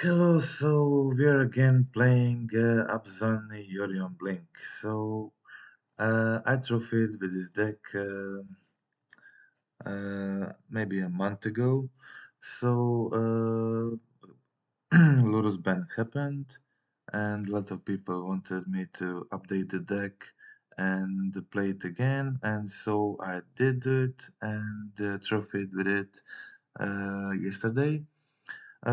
Hello, so we're again playing Abzan Yorion Blink. I trophied with this deck maybe a month ago. So Lotus ban happened, and a lot of people wanted me to update the deck and play it again, and so I did it and trophied with it yesterday.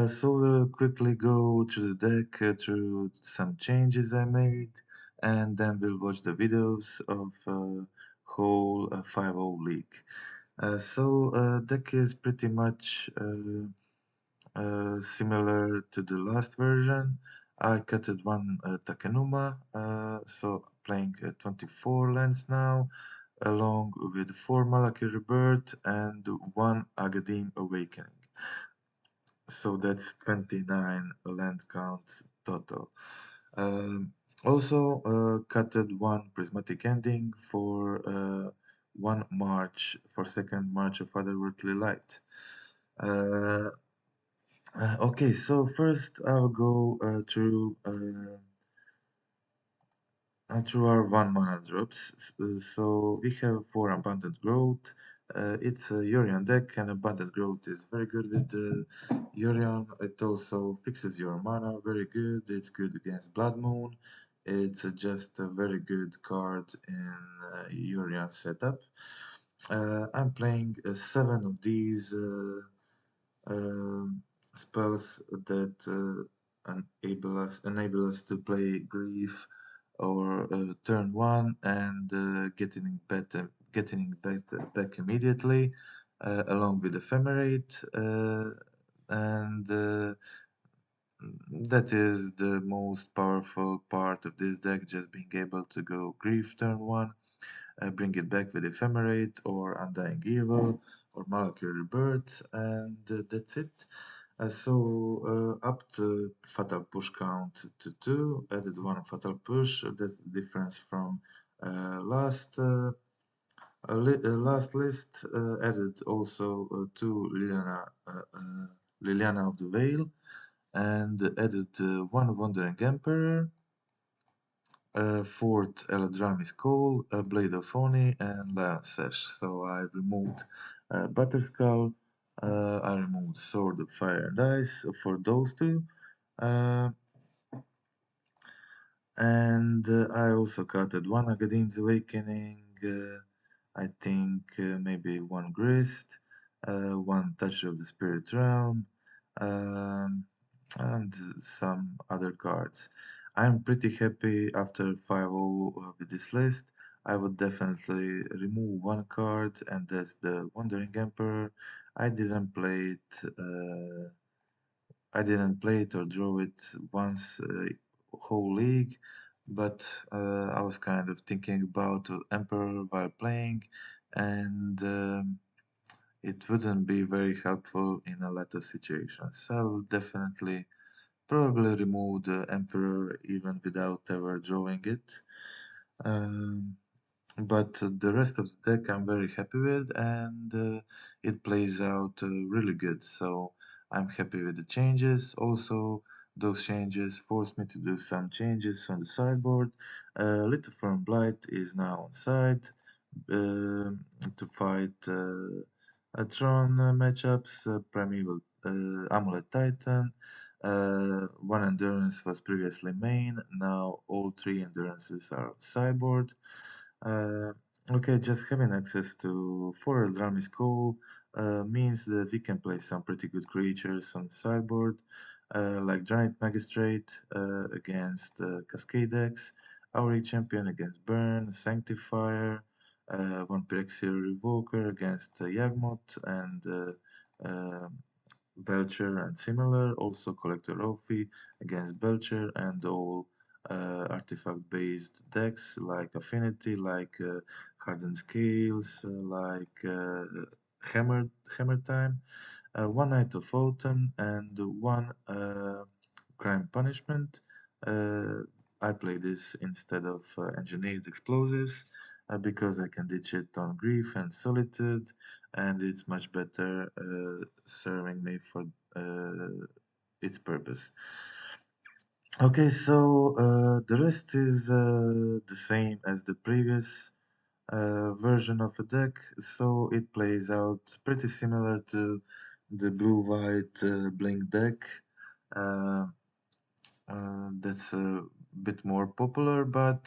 So we'll quickly go through the deck, through some changes I made, and then we'll watch the videos of whole 5-0 league. Deck is pretty much similar to the last version. I cutted one Takenuma, so playing 24 lands now, along with 4 Malaki Rebirth and 1 Agadim Awakening. So that's 29 land counts total. Also, cutted one prismatic ending for one march, for second march of otherworldly light. Uh, okay, so first I'll go through our 1 mana drops. So we have 4 Abundant Growth. It's a Yorion deck, and Abundant Growth is very good with Yorion. It also fixes your mana very good. It's good against Blood Moon. It's just a very good card in Yorion setup. I'm playing 7 of these um spells that enable us to play Grief or turn 1 and back immediately, along with Ephemerate, and that is the most powerful part of this deck, just being able to go Grief turn 1, bring it back with Ephemerate or Undying Evil or Molecular Rebirth, and that's it. Up to Fatal Push count to 2, added 1 Fatal Push. That's the difference from last list. Added also 2 Liliana of the Veil, and added 1 Wandering Emperor, fourth Eladrami's Call, Blade of Oni, and Lion Sash. So I removed Butterskull, I removed Sword of Fire and Ice for those two. Uh, and I also cutted 1 Academ's Awakening, I think maybe 1 Grist, 1 Touch of the Spirit Realm, um, and some other cards. I'm pretty happy after 5-0 with this list. I would definitely remove 1 card, and that's the Wandering Emperor. I didn't play it. Or draw it once whole league, but I was kind of thinking about Emperor while playing, and it wouldn't be very helpful in a lot of situations. So I will definitely probably remove the Emperor even without ever drawing it. Um, but the rest of the deck I'm very happy with, and it plays out really good. So I'm happy with the changes. Also, those changes forced me to do some changes on the sideboard. Little Firm Blight is now on side to fight Tron matchups, Primeval Amulet Titan. 1 endurance was previously main, now all 3 endurances are sideboard. Uh, okay, just having access to 4 Eldrami's Call means that we can play some pretty good creatures on the sideboard, like Giant Magistrate against Cascade X, Auri Champion against Burn, Sanctifier, 1 Pyrexia Revoker against Yawgmoth and Belcher and similar, also Collector Ophi against Belcher and all artifact-based decks like Affinity, like Hardened Scales, like Hammer Time, 1 Night of Autumn, and 1 Crime Punishment. I play this instead of Engineered Explosives because I can ditch it on Grief and Solitude, and it's much better serving me for its purpose. purpose. Okay, so the rest is the same as the previous version of a deck, so it plays out pretty similar to the blue-white blink deck. Uh, that's a bit more popular, but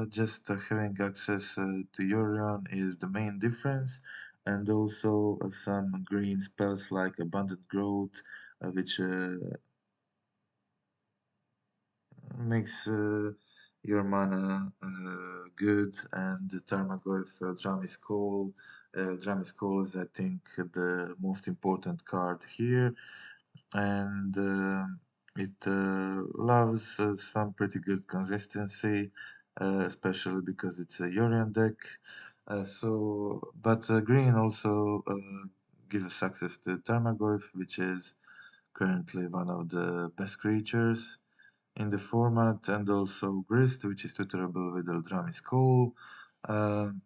just having access to Yorion is the main difference, and also some green spells like Abundant Growth, which makes your mana good, and the Tarmogoyf Drami's Call. Drami's Call is, I think, the most important card here, and it loves some pretty good consistency, especially because it's a Yorion deck. But green also gives us access to Tarmogoyf, which is currently one of the best creatures in the format, and also Grist, which is tutorable with Eldrami's Call. Um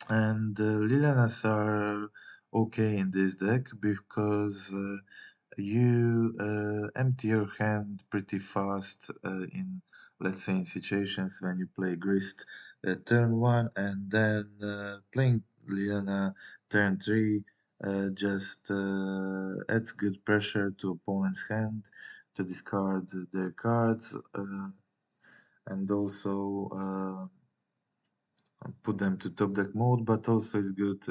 and Lilianas are okay in this deck because you empty your hand pretty fast in, let's say, in situations when you play Grist turn 1, and then playing Liliana turn 3 just adds good pressure to opponent's hand to discard their cards, and also put them to top deck mode, but also it's good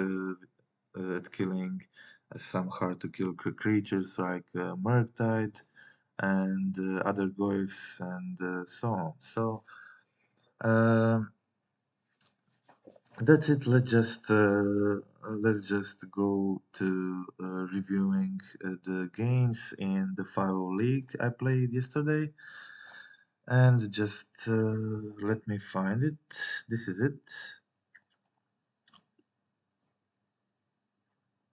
at killing some hard to kill creatures like Murktide and other Goyfs and so on. So um, that's it. Let's just go to reviewing the games in the 5 league I played yesterday, and just let me find it. This is it.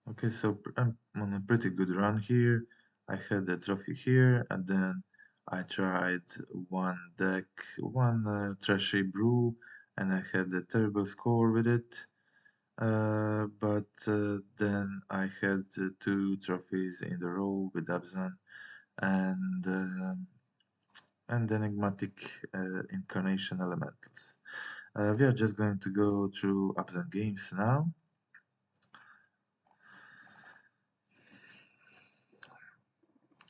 Okay, so I'm on a pretty good run here. I had a trophy here, and then I tried one deck, one trashy brew, and I had a terrible score with it. But then I had two trophies in a row with Abzan and enigmatic incarnation elementals. We are just going to go through Abzan games now.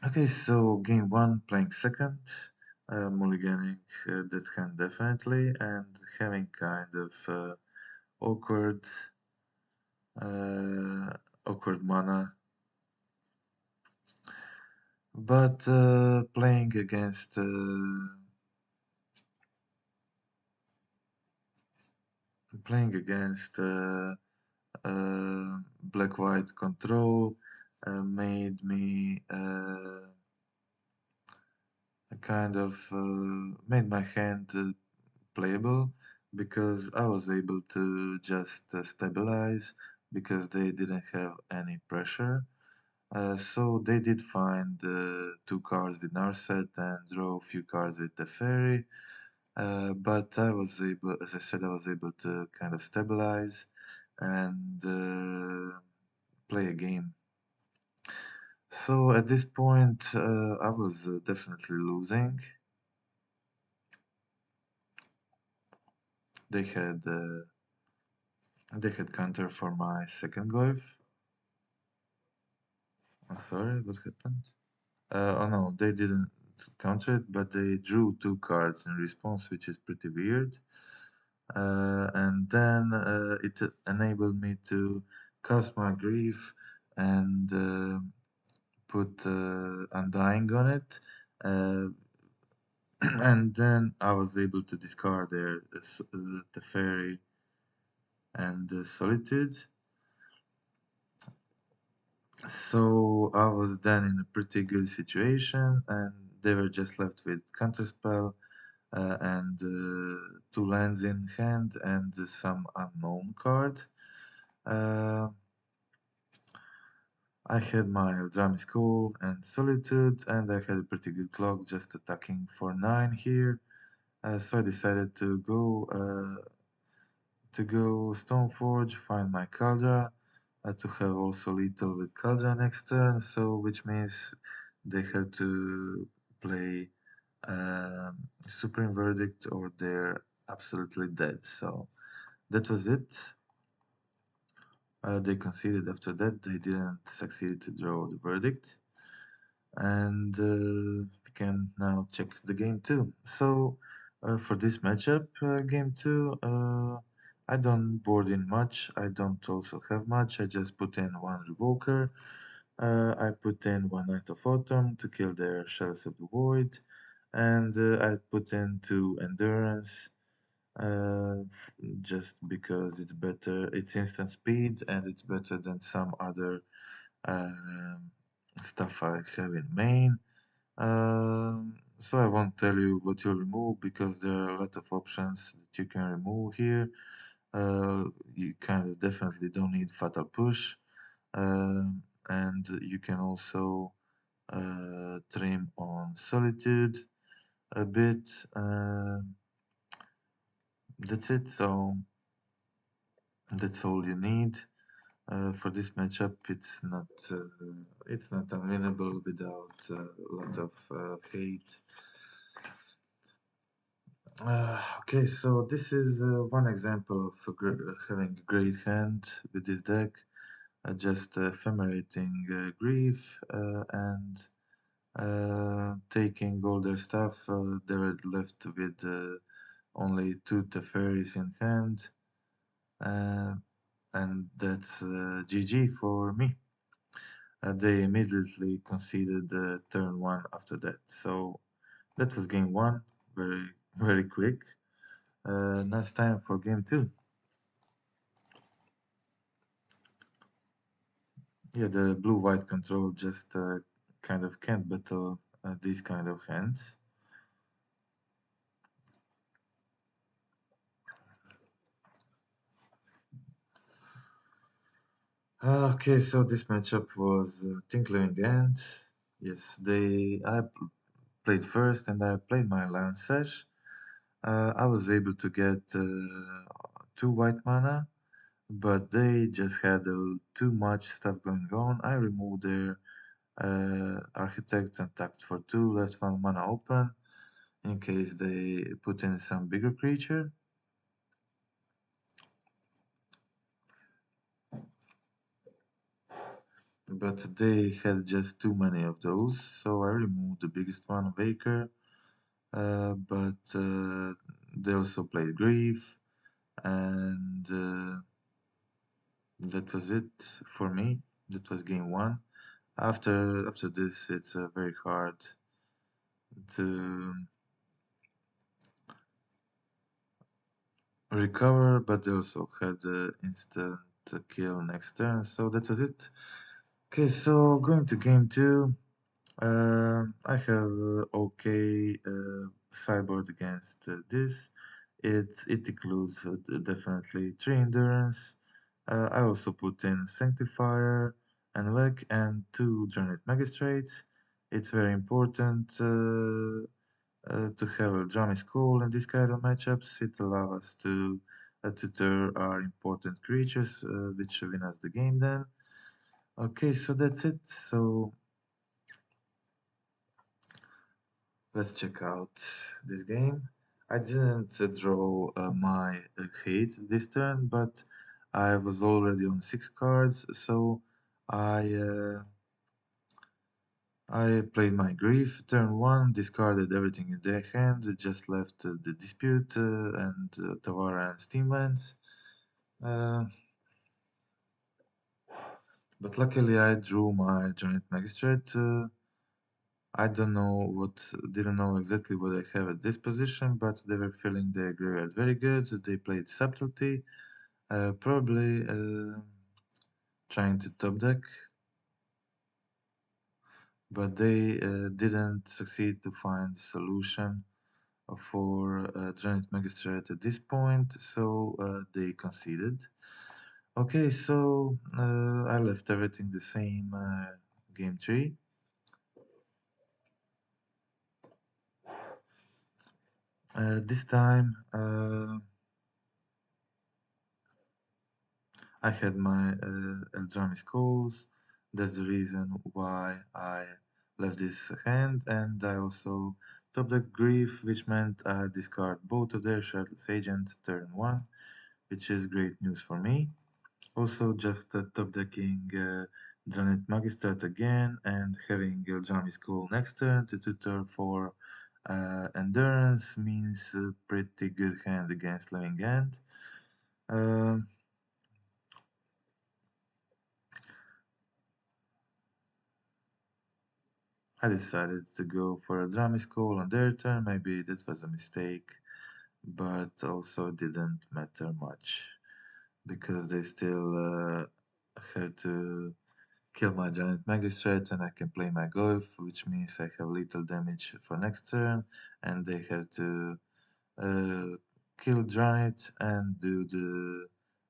Okay, so game one, playing second, mulliganing that hand definitely, and having kind of awkward, uh, awkward mana, but playing against black-white control made me kind of made my hand playable because I was able to just stabilize because they didn't have any pressure. So they did find two cards with Narset and draw a few cards with the Fairy. But I was able, as I said, I was able to kind of stabilize and play a game. So at this point, I was definitely losing. They had uh, they had counter for my second Goif. I'm sorry, what happened? Oh no, they didn't counter it, but they drew two cards in response, which is pretty weird. And then it enabled me to cast my grief and put Undying on it. Uh, and then I was able to discard the Fairy and the Solitude. So I was then in a pretty good situation, and they were just left with Counterspell and two lands in hand and some unknown card. Uh, I had my Eldrami School and Solitude, and I had a pretty good clock just attacking for 9 here. So I decided to go Stoneforge, find my Kaldra, to have also lethal with Kaldra next turn, so which means they have to play Supreme Verdict or they're absolutely dead. So that was it. They conceded after that. They didn't succeed to draw the verdict. And we can now check the game two. So for this matchup, game two, I don't board in much. I don't also have much. I just put in one Revoker. I put in one Knight of Autumn to kill their Shadows of the Void. And I put in two Endurance just because it's better. It's instant speed and it's better than some other um, stuff I have in main. So I won't tell you what you remove because there are a lot of options that you can remove here. You kind of definitely don't need Fatal Push, and you can also trim on Solitude a bit. That's it. So that's all you need. For this matchup, it's not unwinnable without a lot of hate. Okay, so this is one example of having a great hand with this deck, just ephemerate grief and taking all their stuff. They were left with only two Teferis in hand, uh, and that's GG for me. They immediately conceded turn one after that. So that was game one, very very quick. Now it's time for game two. Yeah, the blue-white control just kind of can't battle these kind of hands. Okay, so this matchup was Tinkling End. Yes, I played first and I played my Lion Sash. I was able to get two white mana, but they just had too much stuff going on. I removed their Architect and tapped for two, left one mana open in case they put in some bigger creature. But they had just too many of those, so I removed the biggest one, Waker. But they also played Grief, and that was it for me. That was game one. After this, it's very hard to recover, but they also had instant kill next turn, so that was it. Okay, so going to game two. I have okay sideboard against this. It includes definitely 3 endurance. I also put in Sanctifier and Wreck and 2 Journeyed Magistrates. It's very important to have a Drummy School in this kind of matchups. It allows us to tutor our important creatures, which win us the game then. Okay, so that's it. So let's check out this game. I didn't draw my hate this turn, but I was already on 6 cards, so I uh, I played my grief. Turn 1, discarded everything in their hand, just left the dispute and Tavara and Steam Vents. Uh, but luckily I drew my Giant Magistrate. I didn't know exactly what I have at this position, but they were feeling their graveyard very good. They played Subtlety, probably trying to top deck, but they didn't succeed to find a solution for Giant Magistrate at this point, so they conceded. Okay, so I left everything the same game 3. This time I had my Eldrami Skulls. That's the reason why I left this hand, and I also top deck Grief, which meant I discard both of their Shardless Agent turn 1, which is great news for me. Also, just top decking Dranet Magistrate again and having Eldrami's Call next turn to tutor for Endurance means a pretty good hand against Living End. Um, I decided to go for a Eldrami's Call on their turn. Maybe that was a mistake, but also didn't matter much because they still had to kill my giant magistrate and I can play my Goif, which means I have little damage for next turn, and they have to uh, kill Janet and do the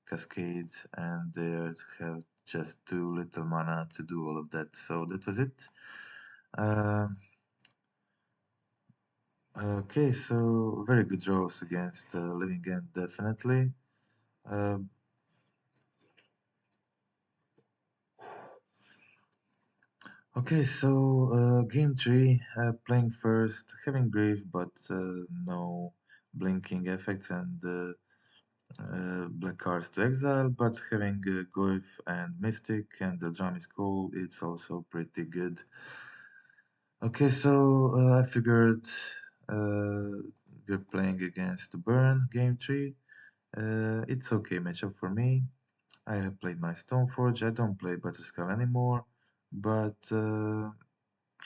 cascade, and they have just too little mana to do all of that. So that was it. Um, okay, so very good draws against Living End, definitely. Um, Okay, so game 3, playing first, having Grief, but no blinking effects and black cards to exile, but having Goif and Mystic and the Drum is cool, it's also pretty good. Okay, so I figured we're playing against Burn game 3. It's okay matchup for me. I have played my Stoneforge, I don't play Batterskull anymore, but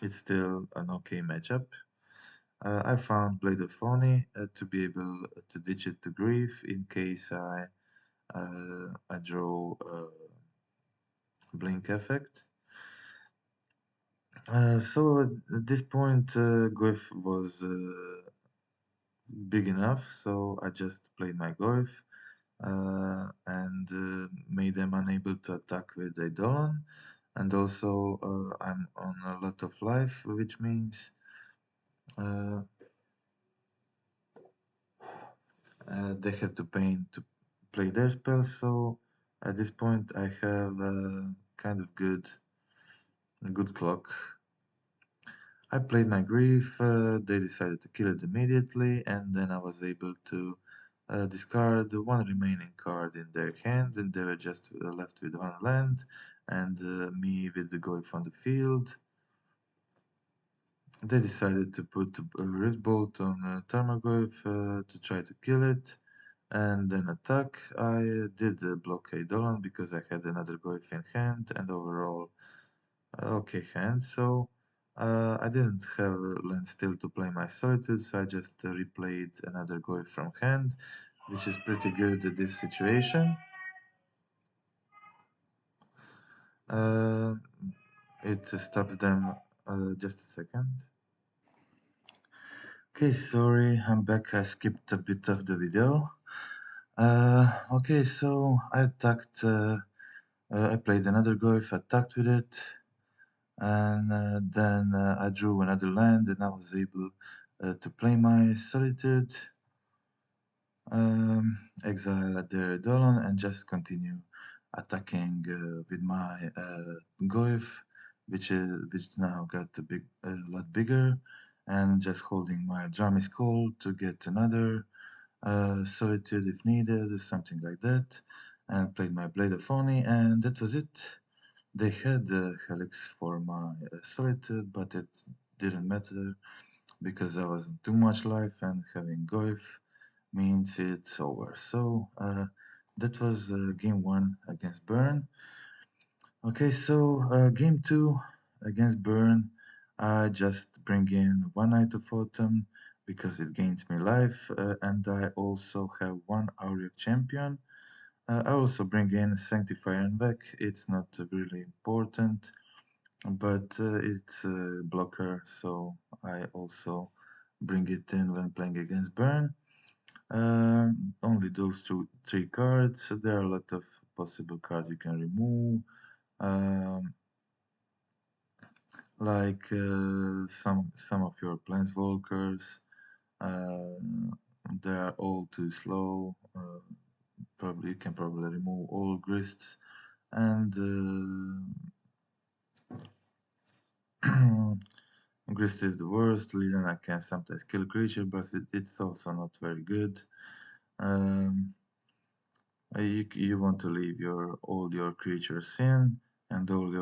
it's still an okay matchup. I found Blade of Phony to be able to ditch it to Grief in case I draw a Blink effect. So at this point, Grief was big enough, so I just played my Grief and made them unable to attack with Eidolon. And also, I'm on a lot of life, which means uh, they have to pay to play their spells. So at this point, I have a kind of good clock. I played my grief. They decided to kill it immediately, and then I was able to discard one remaining card in their hand, and they were just left with one land, and me with the goal on the field. They decided to put a Rift Bolt on Tarmogoyf to try to kill it and then attack. I did block Eidolon because I had another Goyf in hand and overall okay hand. So I didn't have land still to play my Solitude, so I just replayed another Goyf from hand, which is pretty good at this situation. Uh, it stops them just a second. Okay, sorry, I'm back. I skipped a bit of the video. Okay, so I attacked. I played another Goif, attacked with it, and then I drew another land, and I was able to play my Solitude, exile at their Eidolon, and just continue attacking with my Goif, which now got a lot bigger, and just holding my Jarmis Call to get another Solitude if needed, or something like that, and played my Blade of Phony, and that was it. They had Helix for my Solitude, but it didn't matter because I wasn't too much life, and having Goif means it's over. So that was game 1 against Burn. Okay, so game 2 against Burn, I just bring in one Knight of Autumn because it gains me life, and I also have one Auric Champion. I also bring in Sanctifier and Vec. It's not really important, but it's a blocker, so I also bring it in when playing against Burn. Only those three cards. There are a lot of possible cards you can remove. Um, like some of your planeswalkers. Uh, they are all too slow. Probably you can probably remove all grists and Grist is the worst. Liliana can sometimes kill a creature, but it's also not very good. Um, you want to leave all your creatures in and all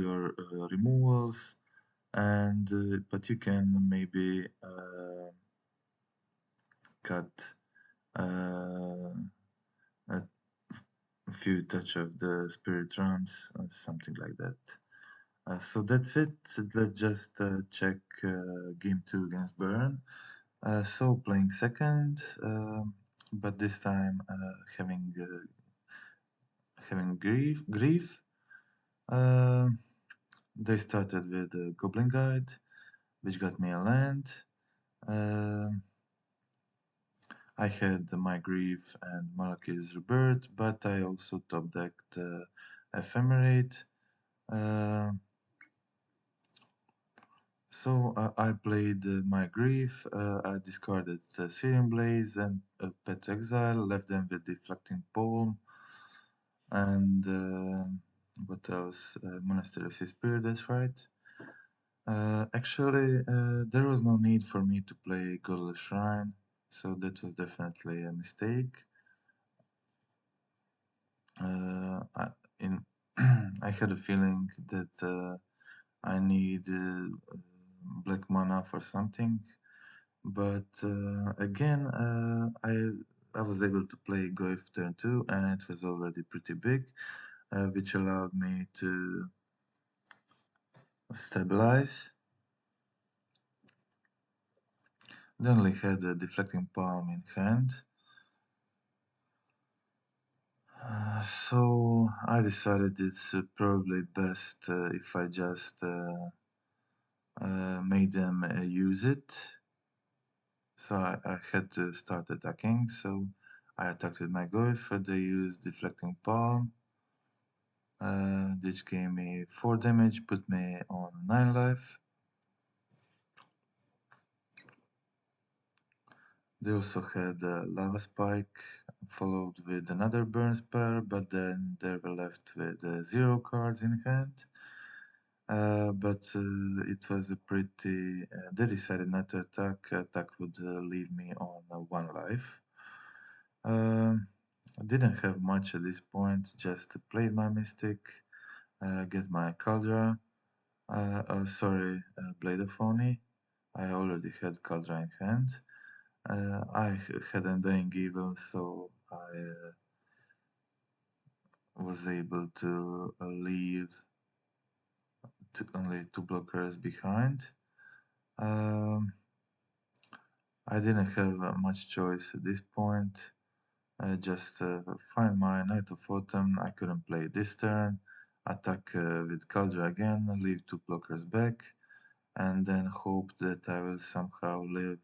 your removals, and but you can maybe cut uh, a few touch of the spirit drums, something like that. So that's it. Let's just check game 2 against Burn. So playing second, but this time having grief. Uh, they started with a Goblin Guide, which got me a land. Um I had my grief and Malachi's rebirth, but I also top decked Ephemerate. Uh, so I played my grief. I discarded Syrian Blaze and Pet Exile, left them with Deflecting Palm, and what else? Monastery of Spirit, that's right. Actually, there was no need for me to play Godless Shrine, so that was definitely a mistake. I, in I had a feeling that I need black mana for something, but again, I was able to play Goif turn 2, and it was already pretty big, which allowed me to stabilize. They only had a deflecting palm in hand. So I decided it's probably best if I just made them use it. So I had to start attacking. So I attacked with my Goif. They used deflecting palm, which gave me 4 damage, put me on 9 life. They also had a Lava Spike, followed with another Burn Spell, but then they were left with 0 cards in hand. But it was a pretty. They decided not to attack. Attack would leave me on 1 life. I didn't have much at this point, just played my Mystic, get my Caldra. Sorry, Blade of Oni. I already had Caldra in hand. I had Undying Evil, so I was able to leave only 2 blockers behind. Um, I didn't have much choice at this point. Just find my Knight of Autumn. I couldn't play this turn. Attack with Caldra again, leave 2 blockers back, and then hope that I will somehow live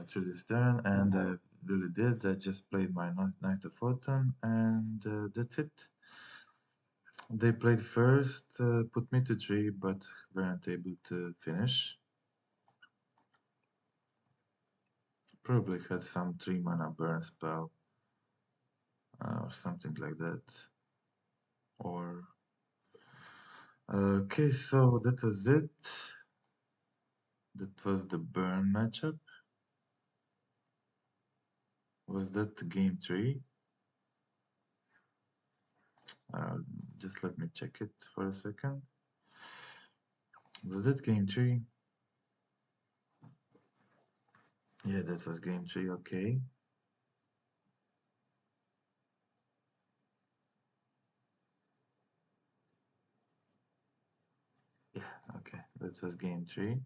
through this turn. And I really did. I just played my Knight of Autumn, and that's it. They played first, put me to 3, but weren't able to finish. Probably had some 3 mana burn spell or something like that. Or okay, so that was it. That was the burn matchup. Was that game 3? Uh, just let me check it for a second. Was that game 3? Yeah, that was game 3, okay. Yeah, okay, that was game 3.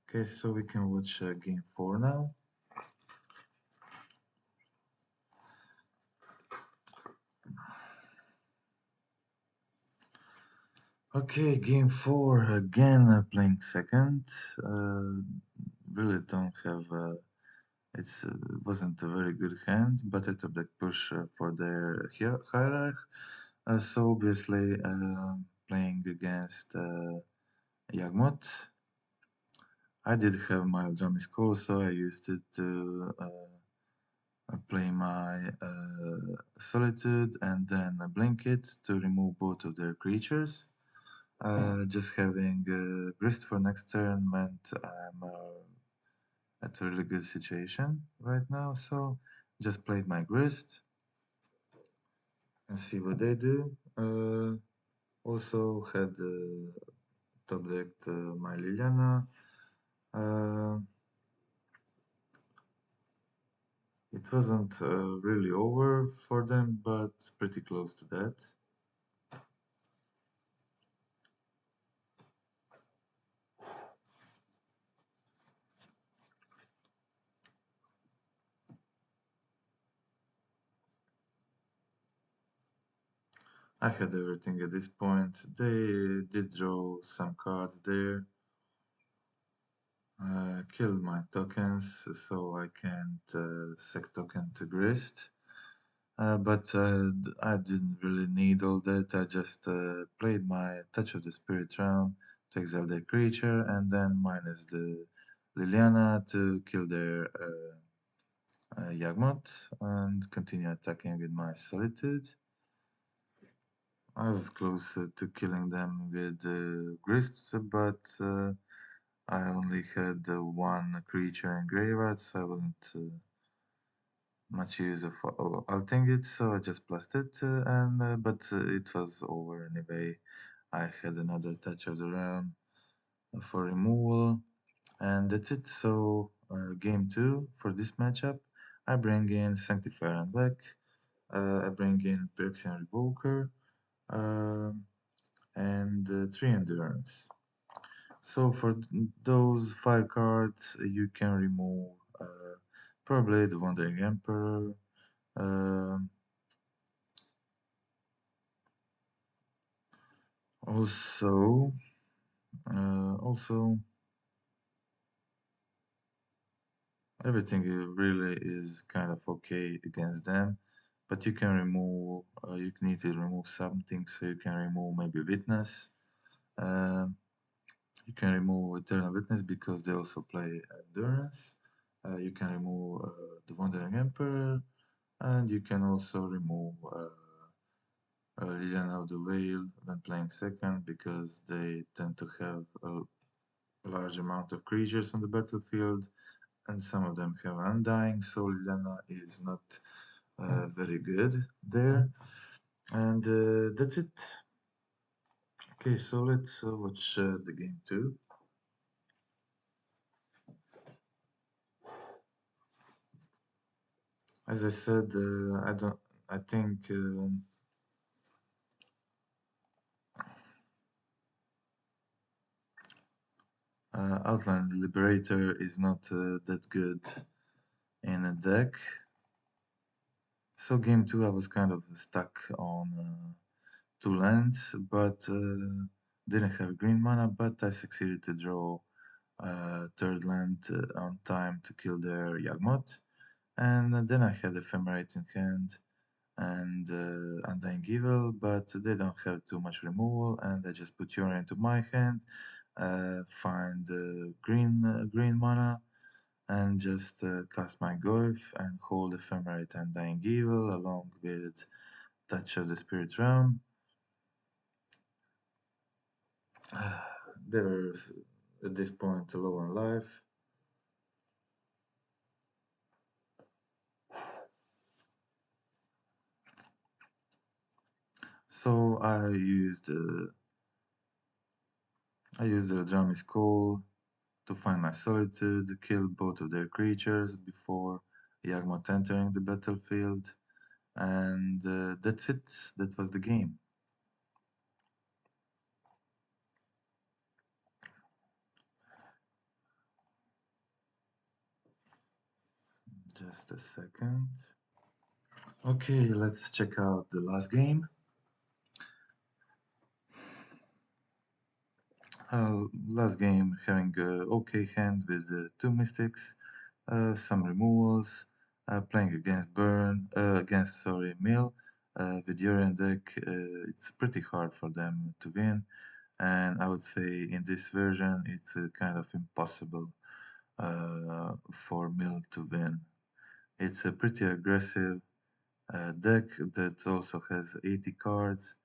Okay, so we can watch game 4 now. Okay, game 4 again, playing second. Really don't have. It wasn't a very good hand, but I took the push for their hierarch. So obviously, playing against Yagmot, I did have my drum call, so I used it to play my Solitude and then blink it to remove both of their creatures. Just having grist for next turn meant I'm at a really good situation right now, so just played my grist and see what they do. Also had top decked my Liliana. Uh, it wasn't really over for them, but pretty close to that. I had everything at this point. They did draw some cards there. Killed my tokens, so I can't sec token to grist. But I didn't really need all that. I just played my Touch of the Spirit round to exile their creature, and then minus the Liliana to kill their Yagmoth and continue attacking with my Solitude. I was close to killing them with Grist, but I only had one creature in graveyard, so I wasn't much use of alting it, so I just plus it, but it was over anyway. I had another touch of the realm for removal, and that's it. So game 2 for this matchup, I bring in Sanctifier and Black, I bring in Phyrexian Revoker, um, and 3 Endurance. So for those 5 cards, you can remove probably the Wandering Emperor, um, also, also everything really is kind of okay against them, but you can remove. You need to remove something, so you can remove maybe Witness. Um, you can remove Eternal Witness because they also play Endurance. You can remove the Wandering Emperor, and you can also remove Liliana of the Veil when playing second because they tend to have a large amount of creatures on the battlefield, and some of them have Undying, so Liliana is not very good there. And that's it. Okay, so let's watch the game 2. As I said, I don't. I think Outland Liberator is not that good in a deck. So game 2 I was kind of stuck on 2 lands, but didn't have green mana, but I succeeded to draw third land on time to kill their Yagmoth. And then I had Ephemerate in hand and Undying Evil, but they don't have too much removal, and I just put Yura into my hand, find green mana, and just cast my Goyf and hold Ephemerate and Undying Evil along with Touch of the Spirit Realm. They're at this point low on life. So I used the Drummy Skull to find my Solitude, kill both of their creatures before Yagmoth entering the battlefield, and that's it. That was the game. Just a second. Okay, let's check out the last game. Last game having a okay hand with 2 mystics, some removals, playing against Mill. With Urian deck, it's pretty hard for them to win, and I would say in this version it's kind of impossible for Mill to win. It's a pretty aggressive deck that also has 80 cards,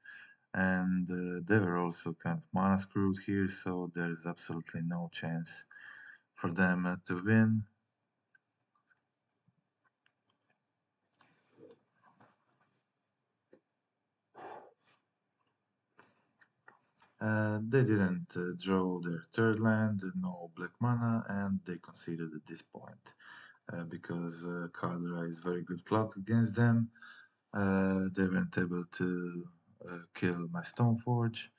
and they were also kind of mana screwed here, so there is absolutely no chance for them to win. They didn't draw their third land, no black mana, and they conceded at this point because Caldera is very good clock against them. They weren't able to kill my Stoneforge,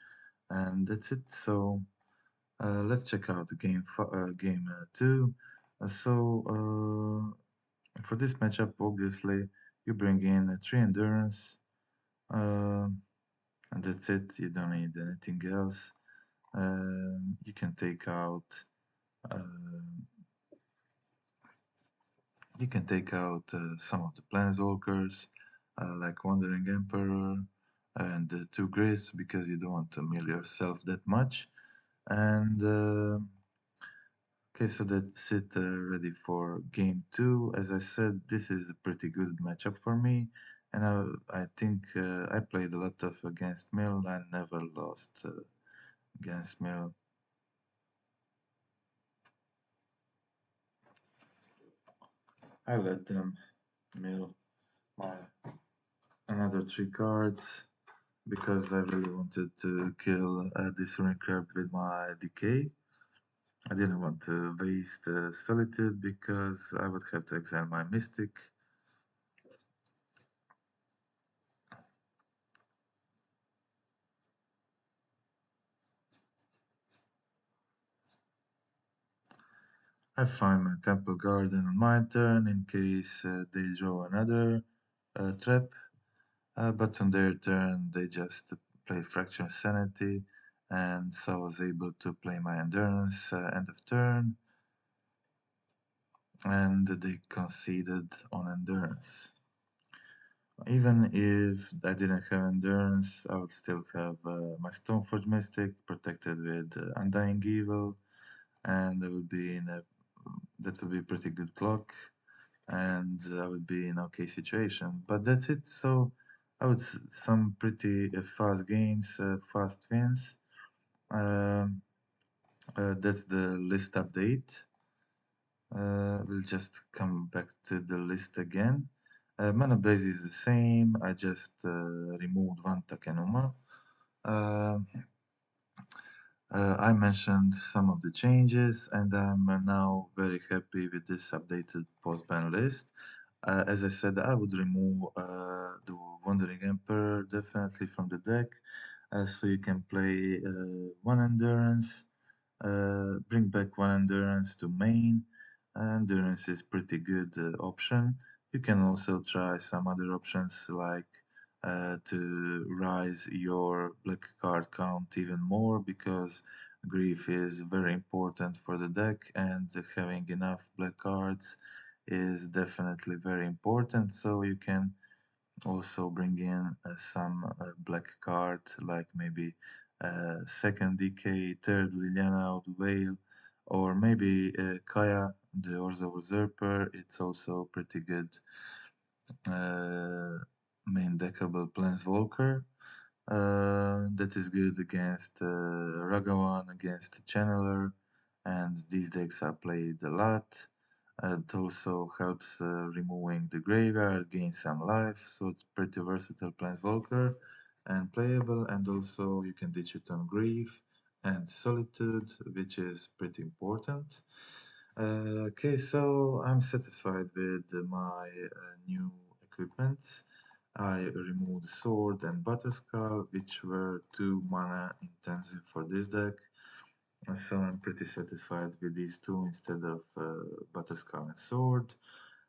and that's it. So let's check out the game two. For this matchup, obviously, you bring in 3 endurance, and that's it. You don't need anything else. You can take out um, some of the planeswalkers, like Wandering Emperor and the 2 Gris, because you don't want to mill yourself that much. And okay, so that's it, ready for game two. As I said, this is a pretty good matchup for me, and I think I played a lot of against Mill and never lost against Mill. I let them mill my another 3 cards because I really wanted to kill this Crab with my decay. I didn't want to waste Solitude because I would have to exile my Mystic. I find my Temple Garden on my turn in case they draw another trap, but on their turn they just play Fracture Sanity, and so I was able to play my Endurance end of turn, and they conceded on Endurance. Even if I didn't have Endurance, I would still have my Stoneforge Mystic protected with Undying Evil, and that would be pretty good clock, and I would be in okay situation. But that's it. So I would some pretty fast games, fast wins. Um, that's the list update. We'll just come back to the list again. Mana base is the same. I just removed one Takenuma. Uh, I mentioned some of the changes, and I'm now very happy with this updated post-ban list. As I said, I would remove the Wandering Emperor definitely from the deck, so you can play 1 Endurance, bring back 1 Endurance to main. Endurance is pretty good option. You can also try some other options like to rise your black card count even more because grief is very important for the deck, and having enough black cards is definitely very important. So you can also bring in some black card like maybe second decay, third Liliana out Veil, or maybe Kaya, the Orzo Usurper. It's also pretty good uh, main deckable Planeswalker. That is good against Ragavan, against Channeler, and these decks are played a lot. It also helps removing the graveyard, gain some life, so it's pretty versatile Planeswalker and playable, and also you can ditch it on Grief and Solitude, which is pretty important. Okay, so I'm satisfied with my new equipment. I removed Sword and Butterskull, which were 2 mana intensive for this deck. So I'm pretty satisfied with these two instead of Butterskull and Sword.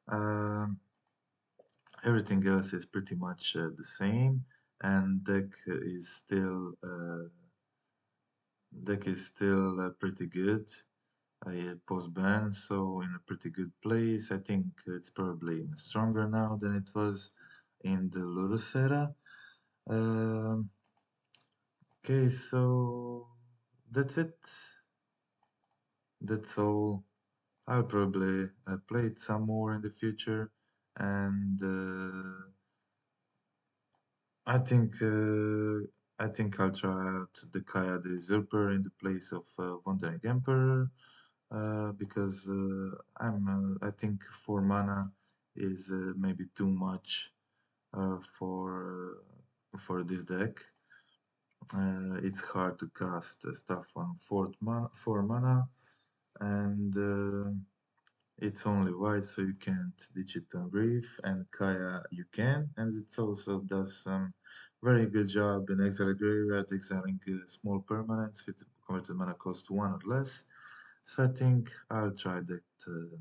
Um, Everything else is pretty much the same, and deck is still pretty good. I post ban, so in a pretty good place. I think it's probably even stronger now than it was in the Ludus era. Um, okay, so that's it. That's all. I'll probably play it some more in the future, and I think I think I'll try out the Kaya the Usurper in the place of Wandering Emperor because I think 4 mana is maybe too much for this deck. It's hard to cast stuff on 4 mana, and it's only white, so you can't ditch it on Grief, and Kaya you can, and it also does some very good job in Exile Graveyard, exiling small permanents with converted mana cost 1 or less. So I think I'll try that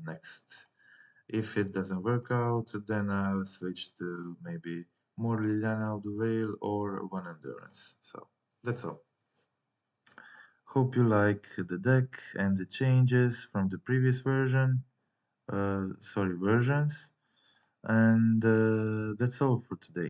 next. If it doesn't work out, then I'll switch to maybe more Liliana of the Veil or one Endurance. So that's all. Hope you like the deck and the changes from the previous versions. And that's all for today.